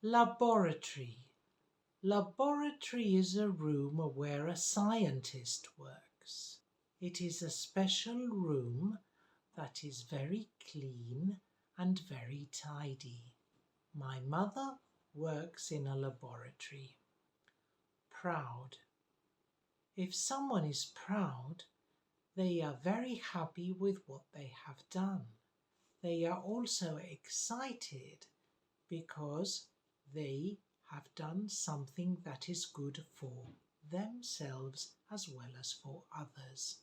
Laboratory. Laboratory is a room where a scientist works. It is a special room that is very clean and very tidy. My mother works in a laboratory. Proud. If someone is proud, they are very happy with what they have done. They are also excited because they have done something that is good for themselves as well as for others.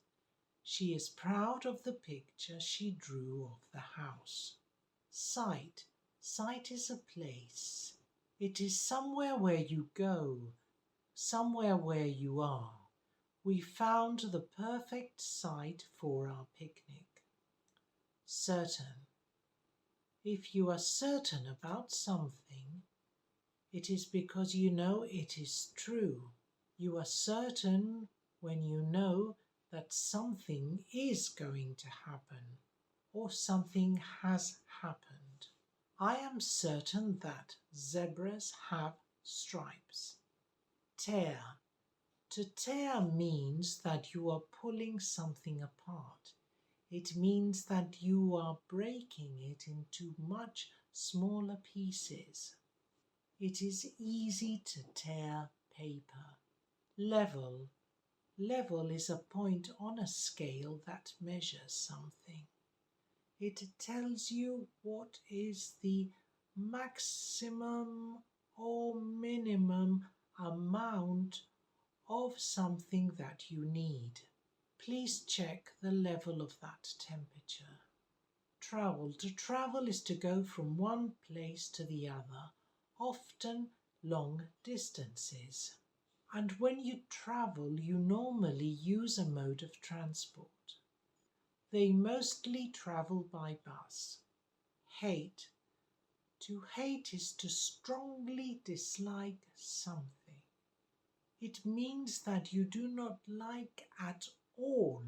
She is proud of the picture she drew of the house. Site. Site is a place. It is somewhere where you go, somewhere where you are. We found the perfect site for our picnic. Certain. If you are certain about something, it is because you know it is true. You are certain when you know that something is going to happen or something has happened. I am certain that zebras have stripes. Tear. To tear means that you are pulling something apart. It means that you are breaking it into much smaller pieces. It is easy to tear paper. Level. Level is a point on a scale that measures something. It tells you what is the maximum or minimum amount of something that you need. Please check the level of that temperature. Travel. To travel is to go from one place to the other, often long distances. And when you travel, you normally use a mode of transport. They mostly travel by bus. Hate. To hate is to strongly dislike something. It means that you do not like at all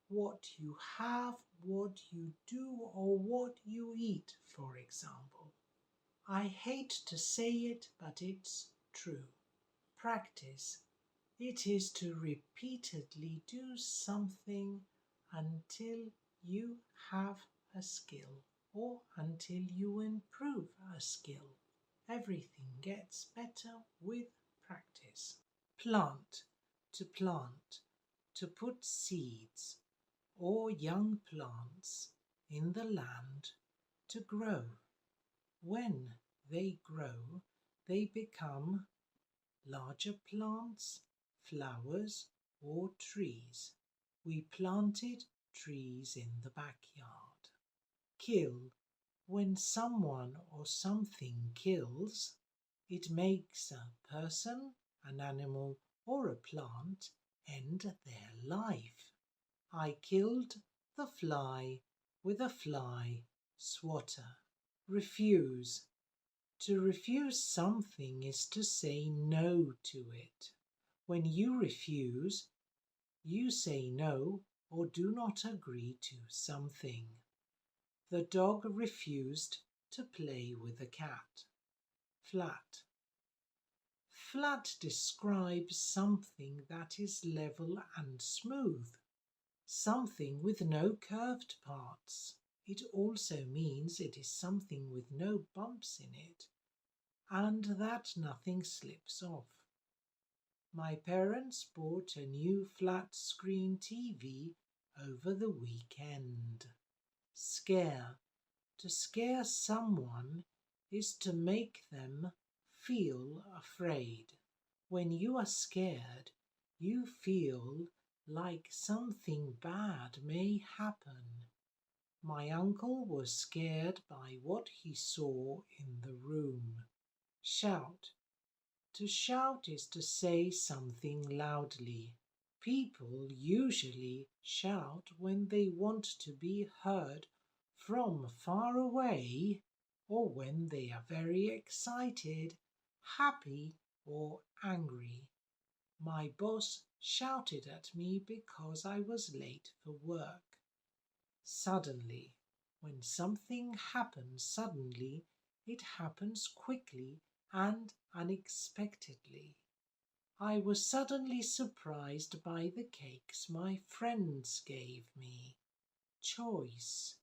what you have, what you do, or what you eat, for example. I hate to say it, but it's true. Practice. It is to repeatedly do something until you have a skill or until you improve a skill. Everything gets better with practice. Plant. To plant. To put seeds or young plants in the land to grow. When they grow, they become larger plants, flowers, or trees. We planted trees in the backyard. Kill. When someone or something kills, it makes a person, an animal, or a plant end their life. I killed the fly with a fly swatter. Refuse. To refuse something is to say no to it. When you refuse, you say no or do not agree to something. The dog refused to play with the cat. Flat. Flat describes something that is level and smooth, something with no curved parts. It also means it is something with no bumps in it and that nothing slips off. My parents bought a new flat-screen TV over the weekend. Scare. To scare someone is to make them feel afraid. When you are scared, you feel like something bad may happen. My uncle was scared by what he saw in the room. Shout. To shout is to say something loudly. People usually shout when they want to be heard from far away or when they are very excited, happy, or angry. My boss shouted at me because I was late for work. Suddenly. When something happens suddenly, it happens quickly and unexpectedly. I was suddenly surprised by the cakes my friends gave me. Choice.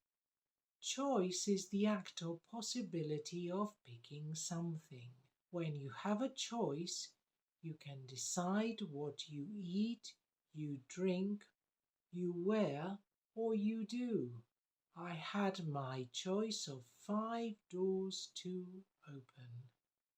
Choice is the act or possibility of picking something. When you have a choice, you can decide what you eat, you drink, you wear, or you do. I had my choice of 5 doors to open.